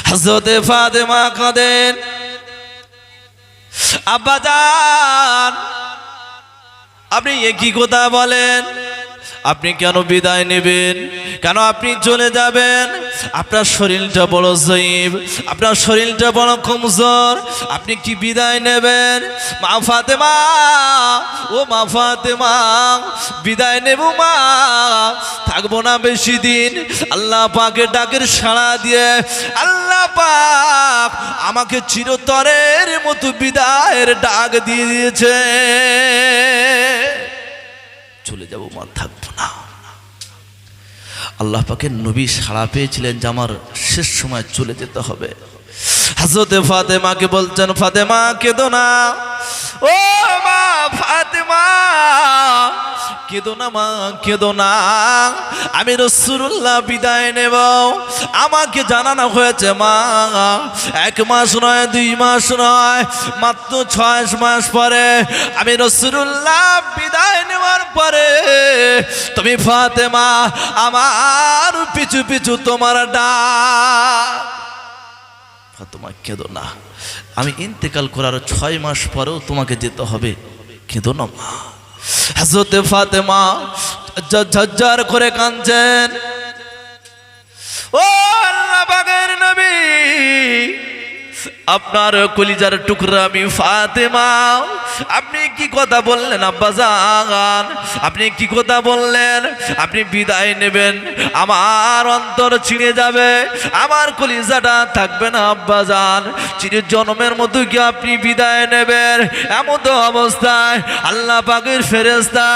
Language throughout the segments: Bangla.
হযরতে ফাতেমা কাঁদেন, আব্বাজান আপনি একই কথা বলেন, আপনি কেন বিদায় নেবেন, কেন আপনি চলে যাবেন? আপনার শরীরটা বড় জয়ীব, আপনার শরীরটা বড় কমজোর, আপনি কি বিদায় নেবেন? মা ফাতেমা, ও মা ফাতেমা, বিদায় নেব মা, থাকবো না বেশি দিন। আল্লাহ পাকের ডাকের সাড়া দিয়ে আল্লাহ পাক আমাকে চিরতরের মতো বিদায়ের ডাক দিয়ে দিয়েছে। চলে যাব মা, থাকবো না। আল্লাহ পাকের নবী সাড়া পেয়েছিলেন যে আমার শেষ সময় চলে যেতে হবে। হযরতে ফাতেমাকে বলছেন, ফাতেমা কেঁদো না, ও মা ফাতেমা কেঁদো না মা, কেঁদো না, আমি রাসূলুল্লাহ বিদায় নেব। আমাকে জানানো হয়েছে মা, 1 মাস নয়, 2 মাস নয়, মাত্র 6 মাস পরে আমি রাসূলুল্লাহ বিদায় নেওয়ার পরে তুমি ফাতেমা আমার পিছু পিছু তোমার ডাক। ফাতেমা কেঁদো না, আমি ইন্তেকাল করার 6 মাস পরেও তোমাকে যেতে হবে, কেঁদো না মা। হযরতে ফাতেমা ঝরঝর করে কাঁদছেন। ও আল্লাহ পাকের নবী, আপনার কলিজার টুকরা আমি ফাতেমা, আপনি কি কথা বললেন আব্বাজান, আপনি কি কথা বললেন? আপনি বিদায় নেবেন, আমার অন্তর ছিঁড়ে যাবে, আমার কলিজাটা থাকবে না আব্বাজান, চিরজন্মের মতো কি আপনি বিদায় নেবেন? এমন তো অবস্থায় আল্লাহ পাকের ফেরেশতা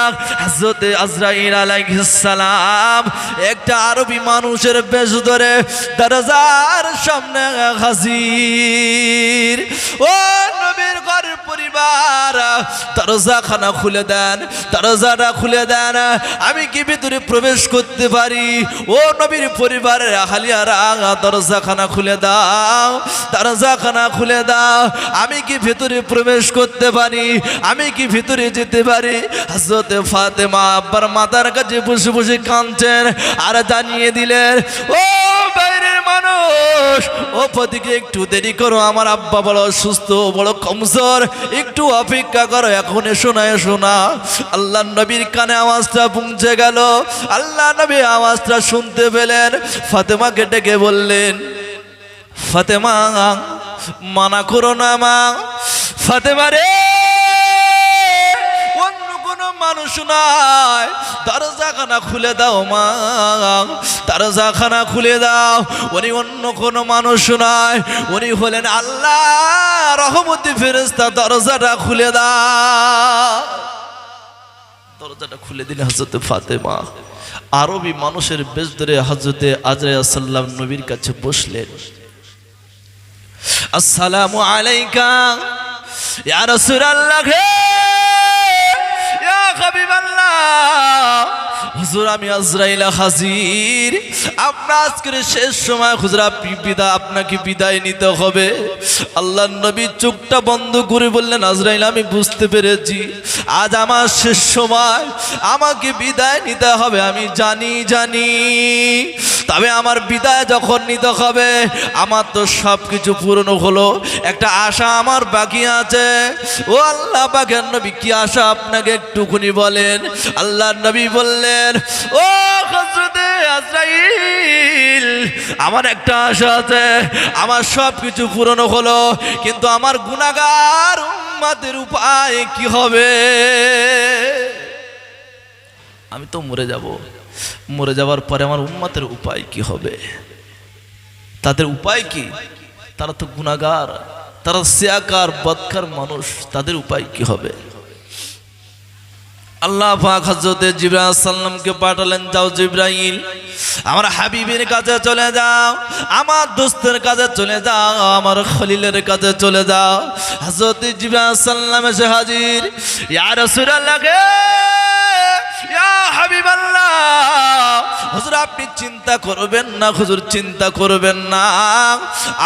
হযরতে আজরাইল আলাইহিস সালাম একটা আরবি মানুষের বেশ ধরে দরজার সামনে হাজির। ও নবীর ঘরের পরিবার, দরজাখানা খুলে দেন, দরজাটা খুলে দেন, আমি কি ভিতরে প্রবেশ করতে পারি? ও নবীর পরিবারের আহলিয়ারা, দরজাখানা খুলে দাও, দরজাখানা খুলে দাও, আমি কি ভিতরে প্রবেশ করতে পারি? আমি কি ভিতরে যেতে পারি? হযরতে ফাতেমা আব্বার মাথার কাছে বসে বসে কাঁদছেন আর জানিয়ে দিলেন, ও বাইরের মানুষ, ও পতিকে একটু দেরি করো, আমার আব্বা বড় সুস্থ, বড় কমজোর, একটু অপেক্ষা করো, এখন এসো না, এসো না। আল্লাহ নবীর কানে আওয়াজটা পৌঁছে গেল, আল্লাহ নবী আওয়াজটা শুনতে পেলেন, ফাতেমাকে ডেকে বললেন, ফাতেমা মানা করো না মা, ফাতেমা রে, অন্য কোনো মানুষ নয়, দরজাখানা খুলে দাও মা, দরজাখানা খুলে দাও। উনি অন্য কোনো মানুষ নয়, উনি হলেন আল্লাহ রহমতি ফেরেশতা, দরজাটা খুলে দাও। দরজাটা খুলে দিলে হযরতে ফাতেমা আরবি মানুষের বেশ ধরে হযরতে আজরাইল সাল্লাম নবীর কাছে বসলেন। আসসালামু আলাইকা ইয়া রাসূলুল্লাহ, ইয়া হাবিবাল্লাহ, হুজুর আমি আজরাইল হাজির, আপনার আজকের শেষ সময়, হুজুর আপনি আপনাকে বিদায় নিতে হবে। আল্লাহ নবী চোখটা বন্ধ করে বললেন, আজরাইল আমি বুঝতে পেরেছি, আজ আমার শেষ সময়, আমাকে বিদায় নিতে হবে, আমি জানি, তবে আমার বিদায় যখন নিতে হবে, আমার তো সব কিছু পূরণ হলো, একটা আশা আমার বাকি আছে। ও আল্লাহ পাকের নবী, কি আশা আপনাকে একটুখানি বলেন? আল্লাহ নবী বললেন, ও হযরতে আজরাইল, আমার একটা আশা আছে, আমার সব কিছু পূরণ হলো, কিন্তু আমার গুনাহগার উম্মতের উপায় কি হবে? আমি তো মরে যাব, মরে যাওয়ার পরে আমার উম্মতের উপায় কি হবে? তাদের উপায় কি? তারা তো গুনাহগার, তারা সিয়াকার বদকার মানুষ, তাদের উপায় কি হবে? আল্লাহ পাক হযরতে জিবরাইল সাল্লামকে পাঠালেন, যাও জিবরাইল, আমার হাবিবের কাছে চলে যাও, আমার দোস্তের কাছে চলে যাও, আমার খলিলের কাছে চলে যাও। হযরতে জিবরাইল সাল্লাম এসে হাজির। ইয়া রাসূলুল্লাহ, ইয়া হাবিবাল্লাহ, হুজুর আপনি চিন্তা করবেন না, হুজুর চিন্তা করবেন না,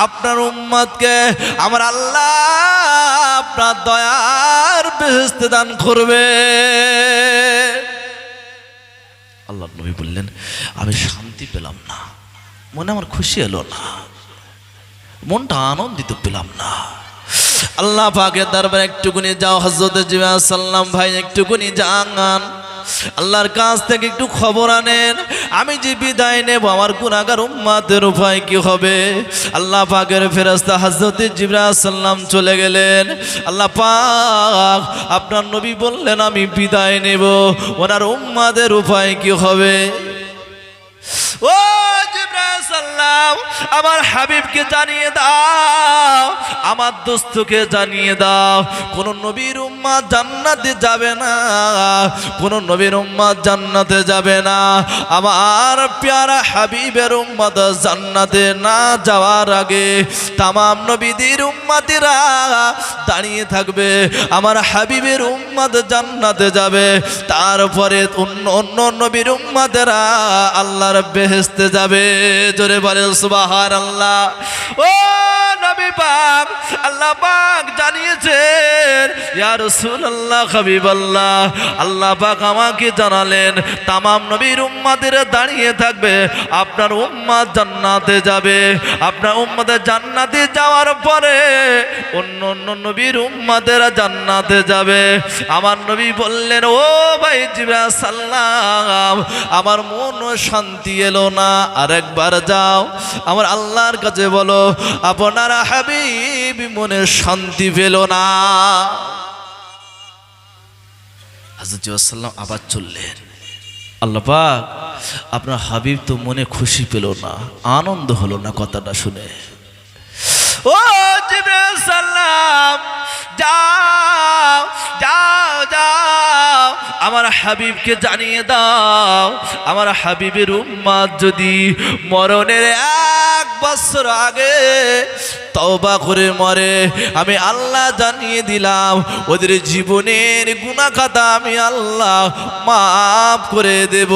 আপনার উম্মতকে আমার আল্লাহ আপনার দয়ার বেহেশত দান করবে। আল্লাহ নবী বললেন, আমি শান্তি পেলাম না, মনে আমার খুশি এলো না। মনটা আনন্দিত পেলাম না। আল্লাহ পাকের দরবারে একটুকুনি যাও, হযরত জিবরাইল সাল্লাম ভাই একটুকুনি যান, আল্লাহর কাছ থেকে একটু খবর আনেন, আমি যে বিদায় নেব আমার গুনাহগার উম্মতের উপায় কি হবে। আল্লাহ পাকের ফেরেশতা হযরত জিবরাইল সাল্লাম চলে গেলেন। আল্লাহ পাক আপনার নবী বললেন আমি বিদায় নেব, ওনার উম্মতের উপায় কি হবে। ও জিবরাইল সাল্লাম, আমার হাবিবকে জানিয়ে দাও, আমার দোস্তকে জানিয়ে দাও, কোন নবীর উম্মত জান্নাতে যাবে না, কোন নবীর উম্মত জান্নাতে যাবে না। আমার প্যারা হাবিবের উম্মত জান্নাতে না যাওয়ার আগে তামাম নবীদের উম্মতেরা দাঁড়িয়ে থাকবে, আমার হাবিবের উম্মত জান্নাতে যাবে, তারপরে অন্য অন্য নবীর উম্মতেরা আল্লাহর বেহেশতে যাবে। জোরে বলে সুবহানাল্লাহ। ও নবী পাক, আল্লাহ পাক জানিয়েছেন ইয়া রাসূলুল্লাহ হাবিবাল্লাহ, আল্লাহ পাক আমাকে জানালেন তামাম নবীর উম্মতেরা দাঁড়িয়ে থাকবে, আপনার উম্মত জান্নাতে যাবে, আপনার উম্মতে জান্নাতে যাওয়ার পরে অন্য অন্য নবীর উম্মতেরা জান্নাতে যাবে। আমার নবী বললেন ও ভাই জিবরাইল সাল্লাম, আমার মন শান্তি এলো না, আরেকবার যাও আমার আল্লাহর কাছে বলো আপনার হাবিব মনে শান্তি পেল না। হযরত জিবরাইল সাল্লাম আবার চললেন, আল্লাহ পাক আপনার হাবিব তো মনে খুশি পেল না, আনন্দ হলো না কথাটা শুনে। ও জিবরাইল সাল্লাম, যাও যাও যাও আমার হাবিবকে জানিয়ে দাও, আমার হাবিবের উম্মত যদি মরণের 1 বছর আগে তওবা করে মরে, আমি আল্লাহ জানিয়ে দিলাম ওদের জীবনের গুনাহ খাতা আমি আল্লাহ মাফ করে দেব।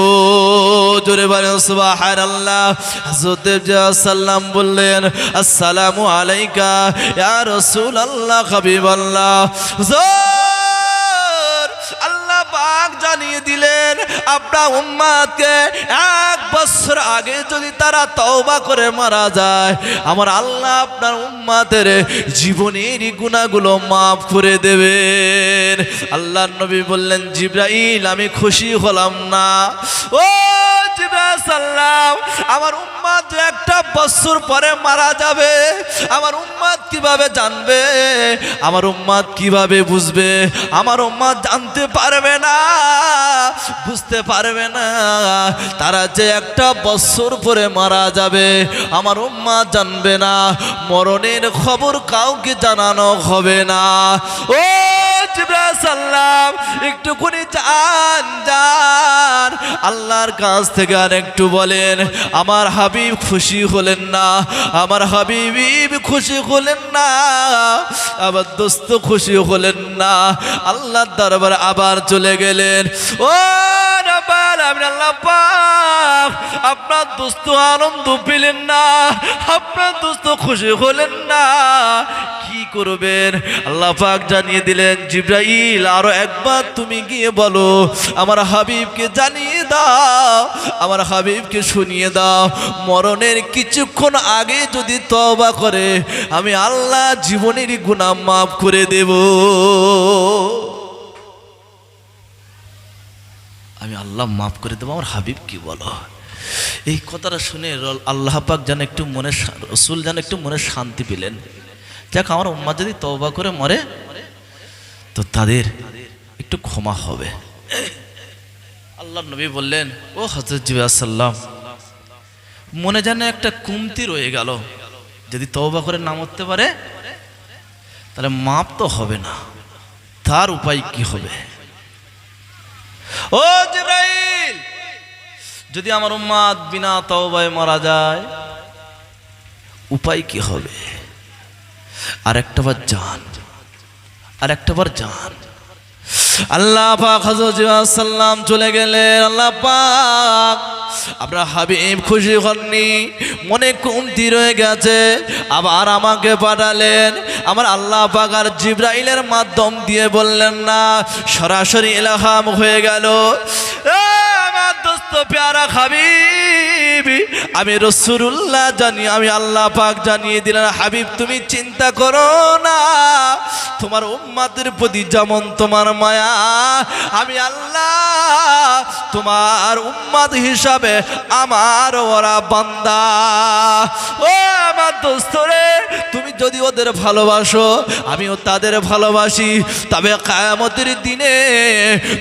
জোরে বলেন সুবহানাল্লাহ। হযরত জিবরাইল সাল্লাম বললেন আসসালামু আলাইকা ইয়া রাসূলুল্লাহ হাবিবাল্লাহ। আল্লাহ পাক জানিয়ে দিলেন আপনার উম্মতকে 1 বছর আগে যদি তারা তওবা করে মারা যায়, আমার আল্লাহ আপনার উম্মতের জীবনের গুনাহগুলো মাফ করে দেবেন। আল্লাহর নবী বললেন জিবরাইল আমি খুশি হলাম না। ও জিবরাইল সাল্লাম, আমার উম্মত 1টা বছর পরে মারা যাবে, আমার উম্মত কিভাবে জানবে, আমার উম্মত কিভাবে বুঝবে, আমার উম্মত জানতে পারবে না, বুঝতে পারবে না, তারা যে 1টা বছর পরে মারা যাবে আমার উম্মত জানবে না, মরণের খবর কাউকে জানানো হবে না। ও জিবরাইল সাল্লাম একটুখানি যান আল্লাহর কাছ থেকে আর একটু বলেন আমার হাবিব খুশি হলেন না, আমার হাবিব খুশি হলেন না, আমার দোস্ত খুশি হলেন না। আল্লাহর দরবারে আবার চলে গেলেন। ও রব্বুল আলামিন, আল্লাহ পাক আপনার দোস্ত আনন্দ পেলেন না, আপনার দোস্ত খুশি হলেন না, কি করবেন? আল্লাহ পাক জানিয়ে দিলেন জিবরাইল আরো একবার তুমি গিয়ে বলো আমার হাবিবকে জানিয়ে দাও, আমার হাবিবকে শুনিয়ে দাও, মরণের কিছুক্ষণ আগে যদি তওবা করে আমি আল্লাহ জীবনের গুনাহ মাফ করে দেব। আমি আল্লাহ মাফ করে দেবো, আমার হাবিব কি বলো। এই কথাটা শুনে আল্লাহ পাক যেন একটু মনে, রাসূল যেন একটু মনে শান্তি পেলেন, যাক আমার উম্মাহ যদি তওবা করে মরে তো তাদের একটু ক্ষমা হবে। আল্লাহর নবী বললেন ও হযরত জিবরাইল সাল্লাম, মনে যেন একটা কমতি রয়ে গেল, যদি তওবা করে না মরতে পারে তাহলে মাপ তো হবে না, তার উপায় কি হবে? ও জিবরাইল, যদি আমার উম্মত বিনা তওবায় মারা যায় উপায় কি হবে? আরেকটাবার যান, আরেকটাবার যান। আল্লাহ পাক হযরত জিবরাইল সাল্লাম চলে গেলেন। আল্লাহ পাক আপনার হাবিব খুশি হননি, মনে কমতি রয়ে গেছে, আবার আমাকে পাঠালেন। আমার আল্লাহ পাক আর জিবরাইলের মাধ্যম দিয়ে বললেন না, সরাসরি ইলহাম হয়ে গেল। আমার দোস্ত তো প্যারা হাবিব, আমি রাসূলুল্লাহ জানি, আমি আল্লাহ পাক জানিয়ে দিলেন হাবিব তুমি চিন্তা করো না, তোমার উম্মতের প্রতি যেমন তোমার মায়া, আমি আল্লাহ তোমার উম্মত হিসাবে আমার ওরা বান্দা। ও আমার দোস্তরে, তুমি যদি ওদের ভালোবাসো আমিও তাদের ভালোবাসি, তবে কিয়ামতের দিনে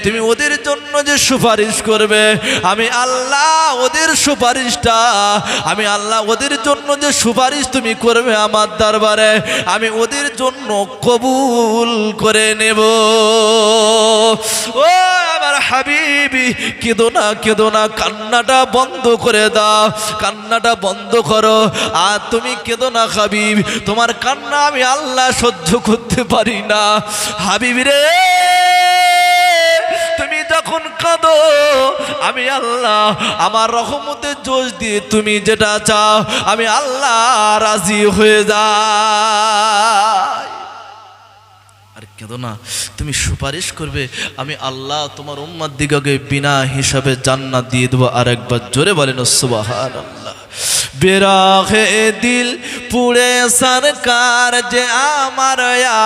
তুমি ওদের জন্য যে সুপারিশ করবে, আমি আল্লাহ ওদের সুপারিশটা, আমি আল্লাহ ওদের জন্য যে সুপারিশ তুমি করবে আমার দরবারে, আমি ওদের জন্য কবুল করে নেব। ও আমার হাবিবি, কেঁদো না কেঁদো না, কান্নাটা বন্ধ করে দাও, কান্নাটা বন্ধ করো। আর তুমি কেঁদো না হাবিব, তোমার কান্না আমি আল্লাহ সহ্য করতে পারি না। হাবিব রে, তুমি যখন কাঁদো আমি আল্লাহ আমার রহমতের জোশ দিয়ে তুমি যেটা চাও আমি আল্লাহ রাজি হয়ে যাই। আর কেঁদো না, তুমি সুপারিশ করবে, আমি আল্লাহ তোমার উম্মত দিগকে বিনা হিসাবে জান্নাত দিয়ে দেবো। আর একবার জোরে বলেন সুবহানাল্লাহ। বিরাহে দিল পুড়ে সরকার যে আমার ইয়া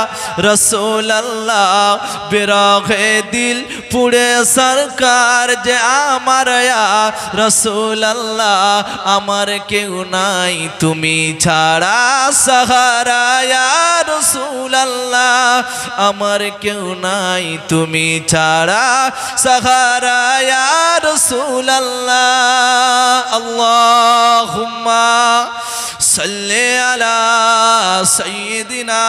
রাসূলুল্লাহ, বিরাহে দিল পুড়ে সরকার যে আমার ইয়া রাসূলুল্লাহ, আমার কেউ নাই তুমি ছাড়া সাহারা ইয়া রাসূলুল্লাহ, আমার কেউ নাই তুমি ছাড়া সাহারা ইয়া রাসূলুল্লাহ। আল্লাহুম্মা সাল্লি আলা সাইয়্যিদিনা